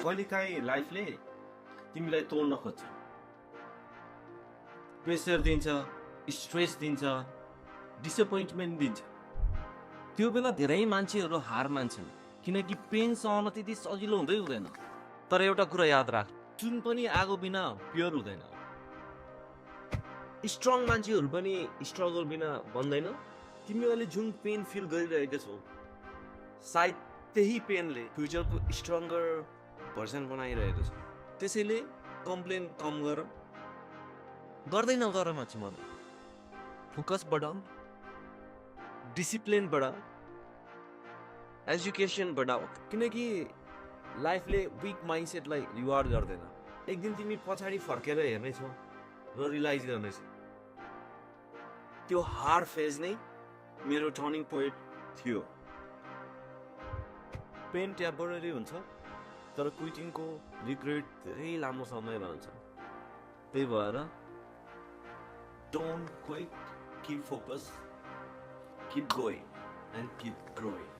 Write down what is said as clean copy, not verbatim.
कहिलेकाहीँ लाइफले तिमीलाई तोड्न खोज्छ, प्रेसर दिन्छ, स्ट्रेस दिन्छ, डिसएपोइन्टमेन्ट दिन्छ। त्यो बेला धेरै मान्छेहरू हार मान्छन्, किनकि पेन सहन त्यति सजिलो हुँदैन। तर एउटा कुरा याद राख, जुन पनि आगो बिना प्योर हुँदैन। स्ट्रङ मान्छेहरू पनि स्ट्रगल बिना बन्दैन। तिमी अहिले जुन पेन फिल गरिरहेको छौ, सायद त्यही पेनले फ्युचरको स्ट्रङ्गर भर्जन बनाइरहेको छ। त्यसैले कम्प्लेन कम गर, गर्दै नगर मान्छे मन। फोकस बढाऊ, डिसिप्लिन बढाऊ, एजुकेसन बढाऊ, किनकि लाइफले विक माइन्डसेटलाई रिवार्ड गर्दैन। एक दिन तिमी पछाडि फर्केर हेर्नेछौ र रियलाइज गर्नेछौ त्यो हार्ड फेज नै मेरो टर्निङ पोइन्ट थियो। पेन टेम्पररी हुन्छ, तर क्विटिङको रिग्रेट धेरै लामो समयमा हुन्छ। त्यही भएर don't quit, keep focus, keep going and keep growing.